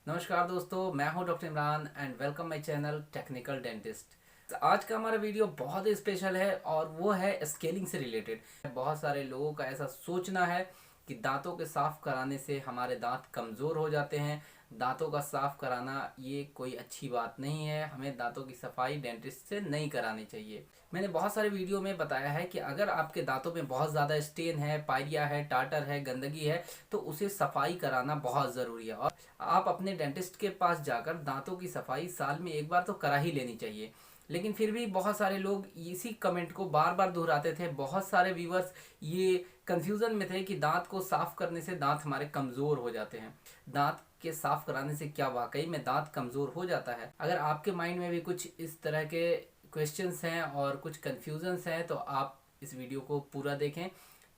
नमस्कार दोस्तों, मैं हूं doctor Imran and welcome my channel technical dentist. आज का हमारा वीडियो बहुत ही स्पेशल है और वो है स्केलिंग से रिलेटेड। बहुत सारे लोगों का ऐसा सोचना है कि दांतों के साफ कराने से हमारे दांत कमज़ोर हो जाते हैं। दांतों का साफ कराना ये कोई अच्छी बात नहीं है। हमें दांतों की सफाई डेंटिस्ट से नहीं करानी चाहिए। मैंने बहुत सारे वीडियो में बताया है कि अगर आपके दांतों में बहुत ज़्यादा स्टेन है, पायरिया है, टाटर है, गंदगी है, तो उसे सफाई कराना बहुत ज़रूरी है। और आप अपने डेंटिस्ट के पास जाकर दांतों की सफाई साल में एक बार तो करा ही लेनी चाहिए। लेकिन फिर भी बहुत सारे लोग इसी कमेंट को बार बार दोहराते थे। बहुत सारे व्यूवर्स ये कंफ्यूजन में थे कि दांत को साफ करने से दांत हमारे कमज़ोर हो जाते हैं। दांत के साफ कराने से क्या वाकई में दांत कमज़ोर हो जाता है? अगर आपके माइंड में भी कुछ इस तरह के क्वेश्चंस हैं और कुछ कन्फ्यूजन्स हैं तो आप इस वीडियो को पूरा देखें,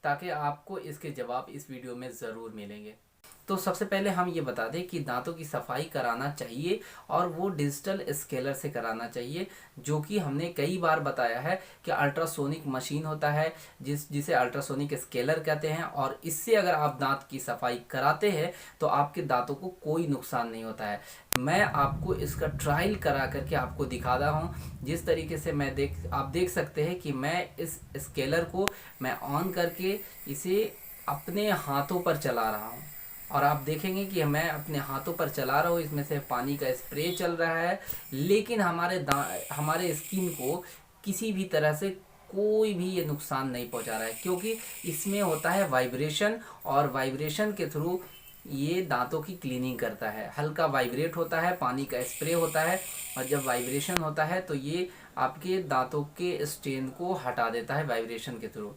ताकि आपको इसके जवाब इस वीडियो में ज़रूर मिलेंगे। तो सबसे पहले हम ये बता दें कि दांतों की सफाई कराना चाहिए और वो डिजिटल स्केलर से कराना चाहिए, जो कि हमने कई बार बताया है कि अल्ट्रासोनिक मशीन होता है जिसे अल्ट्रासोनिक स्केलर कहते हैं। और इससे अगर आप दांत की सफाई कराते हैं तो आपके दांतों को कोई नुकसान नहीं होता है। मैं आपको इसका ट्रायल करा करके आपको दिखा रहा हूँ। जिस तरीके से आप देख सकते हैं कि मैं इस स्केलर को मैं ऑन करके इसे अपने हाथों पर चला रहा हूँ और आप देखेंगे कि मैं अपने हाथों पर चला रहा हूँ, इसमें से पानी का स्प्रे चल रहा है, लेकिन हमारे स्किन को किसी भी तरह से कोई भी ये नुकसान नहीं पहुंचा रहा है, क्योंकि इसमें होता है वाइब्रेशन और वाइब्रेशन के थ्रू ये दांतों की क्लीनिंग करता है। हल्का वाइब्रेट होता है, पानी का स्प्रे होता है और जब वाइब्रेशन होता है तो ये आपके दांतों के स्टेन को हटा देता है वाइब्रेशन के थ्रू।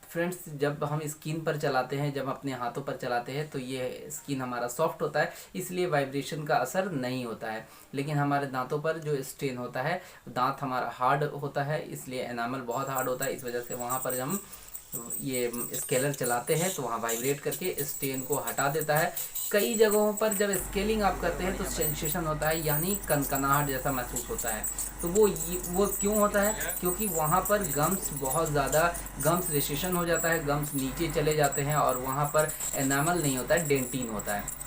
फ्रेंड्स, जब हम स्किन पर चलाते हैं, जब अपने हाथों पर चलाते हैं तो ये स्किन हमारा सॉफ्ट होता है, इसलिए वाइब्रेशन का असर नहीं होता है। लेकिन हमारे दांतों पर जो स्टेन होता है, दांत हमारा हार्ड होता है, इसलिए एनामल बहुत हार्ड होता है। इस वजह से वहाँ पर हम ये स्केलर चलाते हैं तो वहाँ वाइब्रेट करके स्टेन को हटा देता है। कई जगहों पर जब स्केलिंग आप करते हैं तो सेंसेशन होता है, यानी कनकनाहट जैसा महसूस होता है। तो वो क्यों होता है? क्योंकि वहाँ पर गम्स बहुत ज़्यादा गम्स रेसिशन हो जाता है, गम्स नीचे चले जाते हैं और वहाँ पर एनामल नहीं होता है, डेंटिन होता है।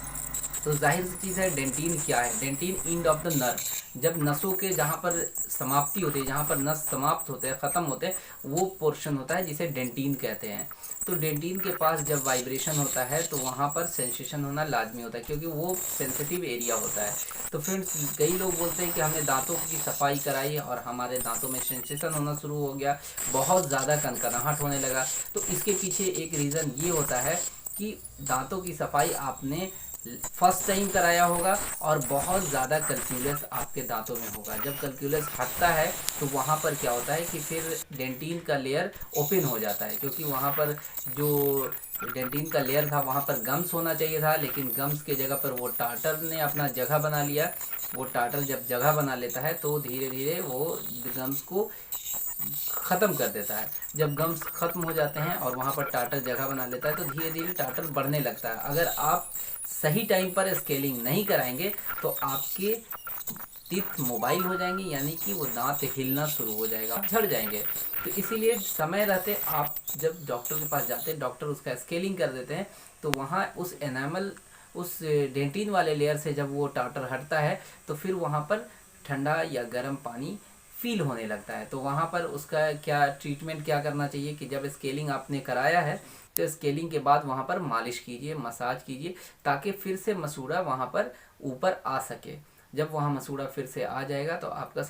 तो जाहिर सी चीज़ है, डेंटिन क्या है? Dentin end of the nerve, जब नसों के जहाँ पर समाप्ति होती है, जहाँ पर नस समाप्त होते हैं, ख़त्म होते हैं, वो पोर्शन होता है जिसे डेंटिन कहते हैं। तो डेंटिन के पास जब वाइब्रेशन होता है तो वहाँ पर सेंसेशन होना लाजमी होता है, क्योंकि वो सेंसिटिव एरिया होता है। तो फ्रेंड्स, कई लोग बोलते हैं कि हमने दांतों की सफाई कराई और हमारे दांतों में सेंसेशन होना शुरू हो गया, बहुत ज़्यादा कनकनाहट होने लगा। तो इसके पीछे एक रीज़न ये होता है कि दांतों की सफाई आपने फर्स्ट टाइम कराया होगा और बहुत ज़्यादा कैल्कुलस आपके दांतों में होगा। जब कैल्कुलस हटता है तो वहाँ पर क्या होता है कि फिर डेंटिन का लेयर ओपन हो जाता है, क्योंकि वहाँ पर जो डेंटिन का लेयर था वहाँ पर गम्स होना चाहिए था, लेकिन गम्स के जगह पर वो टार्टर ने अपना जगह बना लिया। वो टार्टर जब जगह बना लेता है तो धीरे धीरे वो गम्स को ख़त्म कर देता है। जब गम्स ख़त्म हो जाते हैं और वहाँ पर टार्टर जगह बना लेता है तो धीरे धीरे टार्टर बढ़ने लगता है। अगर आप सही टाइम पर स्केलिंग नहीं कराएंगे तो आपके टीथ मोबाइल हो जाएंगे, यानी कि वो दांत हिलना शुरू हो जाएगा, झड़ जाएंगे। तो इसीलिए समय रहते आप जब डॉक्टर के पास जाते हैं, डॉक्टर उसका स्केलिंग कर देते हैं, तो वहाँ उस एनामल उस डेंटिन वाले लेयर से जब वो टार्टर हटता है तो फिर वहाँ पर ठंडा या गर्म पानी फील होने लगता है। तो वहाँ पर उसका क्या ट्रीटमेंट क्या करना चाहिए कि जब स्केलिंग आपने कराया है तो स्केलिंग के बाद वहाँ पर मालिश कीजिए, मसाज कीजिए, ताकि फिर से मसूड़ा वहाँ पर ऊपर आ सके। जब वहाँ मसूड़ा फिर से आ जाएगा तो आपका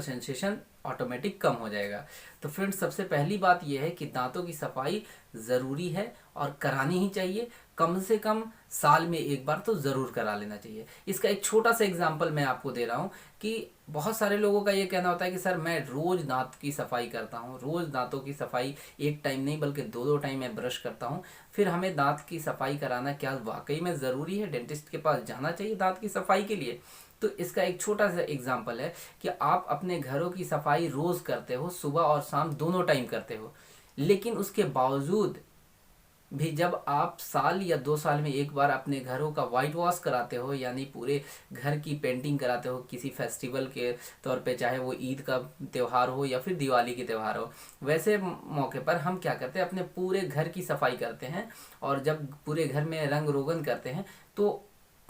सेंसेशन ऑटोमेटिक कम हो जाएगा। तो फ्रेंड्स, सबसे पहली बात यह है कि दांतों की सफाई ज़रूरी है और करानी ही चाहिए। कम से कम साल में एक बार तो ज़रूर करा लेना चाहिए। इसका एक छोटा सा एग्जांपल मैं आपको दे रहा हूँ कि बहुत सारे लोगों का ये कहना होता है कि सर मैं रोज़ दांत की सफाई करता हूँ, रोज़ दांतों की सफाई एक टाइम नहीं बल्कि दो दो टाइम मैं ब्रश करता हूँ। फिर हमें दांत की सफाई कराना क्या वाकई में ज़रूरी है? डेंटिस्ट के पास जाना चाहिए दांत की सफाई के लिए? तो इसका एक छोटा सा एग्जाम्पल है कि आप अपने घरों की सफाई रोज़ करते हो, सुबह और शाम दोनों टाइम करते हो, लेकिन उसके बावजूद भी जब आप साल या 2 साल में एक बार अपने घरों का वाइट वॉश कराते हो, यानी पूरे घर की पेंटिंग कराते हो किसी फेस्टिवल के तौर पे, चाहे वो ईद का त्यौहार हो या फिर दिवाली की त्यौहार हो, वैसे मौके पर हम क्या करते हैं, अपने पूरे घर की सफाई करते हैं। और जब पूरे घर में रंग रोगन करते हैं तो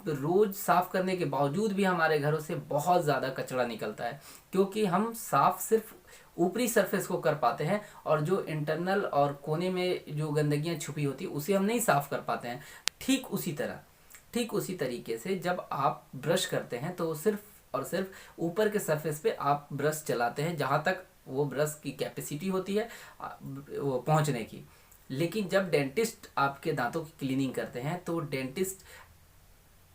रोज साफ करने के बावजूद भी हमारे घरों से बहुत ज़्यादा कचरा निकलता है, क्योंकि हम साफ सिर्फ ऊपरी सरफेस को कर पाते हैं और जो इंटरनल और कोने में जो गंदगियां छुपी होती है उसे हम नहीं साफ कर पाते हैं। ठीक उसी तरीके से जब आप ब्रश करते हैं तो सिर्फ और सिर्फ ऊपर के सरफेस पे आप ब्रश चलाते हैं, जहाँ तक वो ब्रश की कैपेसिटी होती है वो पहुँचने की। लेकिन जब डेंटिस्ट आपके दांतों की क्लीनिंग करते हैं तो डेंटिस्ट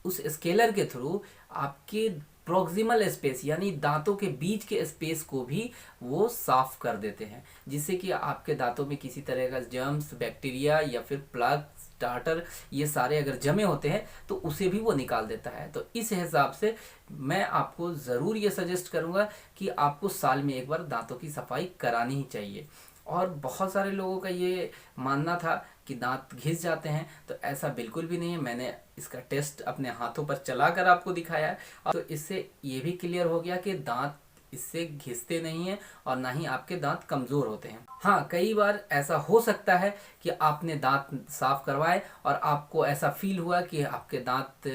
उस स्केलर के थ्रू आपके प्रोक्सिमल स्पेस यानी दांतों के बीच के स्पेस को भी वो साफ कर देते हैं, जिससे कि आपके दांतों में किसी तरह का जर्म्स, बैक्टीरिया या फिर प्लग, स्टार्टर, ये सारे अगर जमे होते हैं तो उसे भी वो निकाल देता है। तो इस हिसाब से मैं आपको ज़रूर ये सजेस्ट करूँगा कि आपको साल में एक बार दांतों की सफाई करानी ही चाहिए। और बहुत सारे लोगों का ये मानना था कि दांत घिस जाते हैं, तो ऐसा बिल्कुल भी नहीं है। मैंने इसका टेस्ट अपने हाथों पर चलाकर आपको दिखाया है, तो इससे ये भी क्लियर हो गया कि दांत इससे घिसते नहीं हैं और ना ही आपके दांत कमज़ोर होते हैं। हाँ, कई बार ऐसा हो सकता है कि आपने दांत साफ करवाए और आपको ऐसा फील हुआ कि आपके दांत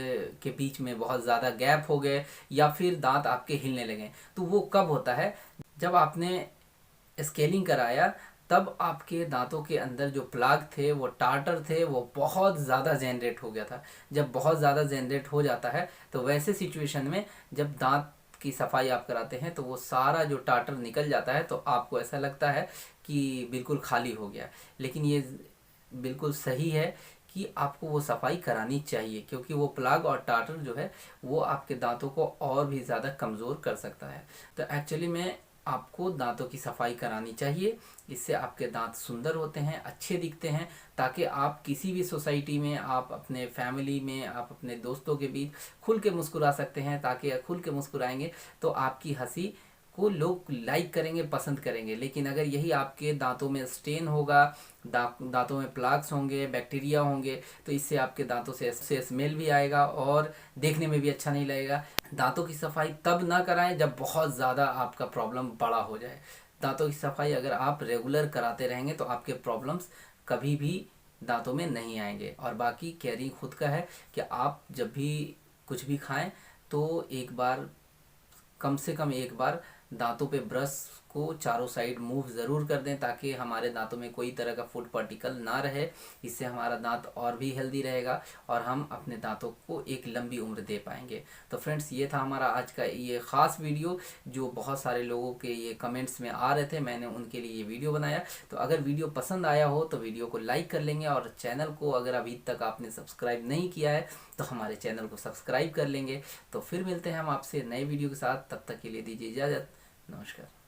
के बीच में बहुत ज़्यादा गैप हो गए या फिर दांत आपके हिलने लगे। तो वो कब होता है? जब आपने स्केलिंग कराया तब आपके दांतों के अंदर जो प्लाग थे, वो टार्टर थे, वो बहुत ज़्यादा जनरेट हो गया था। जब बहुत ज़्यादा जनरेट हो जाता है तो वैसे सिचुएशन में जब दांत की सफाई आप कराते हैं तो वो सारा जो टार्टर निकल जाता है, तो आपको ऐसा लगता है कि बिल्कुल खाली हो गया। लेकिन ये बिल्कुल सही है कि आपको वो सफाई करानी चाहिए, क्योंकि वो प्लाग और टार्टर जो है वो आपके दांतों को और भी ज़्यादा कमज़ोर कर सकता है। तो एक्चुअली में आपको दांतों की सफाई करानी चाहिए। इससे आपके दांत सुंदर होते हैं, अच्छे दिखते हैं, ताकि आप किसी भी सोसाइटी में, आप अपने फैमिली में, आप अपने दोस्तों के बीच खुल के मुस्कुरा सकते हैं। ताकि खुल के मुस्कुराएंगे तो आपकी हंसी को लोग लाइक करेंगे, पसंद करेंगे। लेकिन अगर यही आपके दांतों में स्टेन होगा, दांतों में प्लाक्स होंगे, बैक्टीरिया होंगे, तो इससे आपके दांतों से स्मेल भी आएगा और देखने में भी अच्छा नहीं लगेगा। दांतों की सफाई तब ना कराएं जब बहुत ज़्यादा आपका प्रॉब्लम बड़ा हो जाए। दांतों की सफाई अगर आप रेगुलर कराते रहेंगे तो आपके प्रॉब्लम्स कभी भी दांतों में नहीं आएंगे। और बाकी केयरिंग खुद का है कि आप जब भी कुछ भी खाएं तो एक बार, कम से कम एक बार दांतों पे ब्रश को चारों साइड मूव ज़रूर कर दें, ताकि हमारे दांतों में कोई तरह का फूड पार्टिकल ना रहे। इससे हमारा दांत और भी हेल्दी रहेगा और हम अपने दांतों को एक लंबी उम्र दे पाएंगे। तो फ्रेंड्स, ये था हमारा आज का ये ख़ास वीडियो, जो बहुत सारे लोगों के ये कमेंट्स में आ रहे थे, मैंने उनके लिए ये वीडियो बनाया। तो अगर वीडियो पसंद आया हो तो वीडियो को लाइक कर लेंगे, और चैनल को अगर अभी तक आपने सब्सक्राइब नहीं किया है तो हमारे चैनल को सब्सक्राइब कर लेंगे। तो फिर मिलते हैं हम आपसे नए वीडियो के साथ, तब तक के लिए दीजिए इजाज़त। नमस्कार।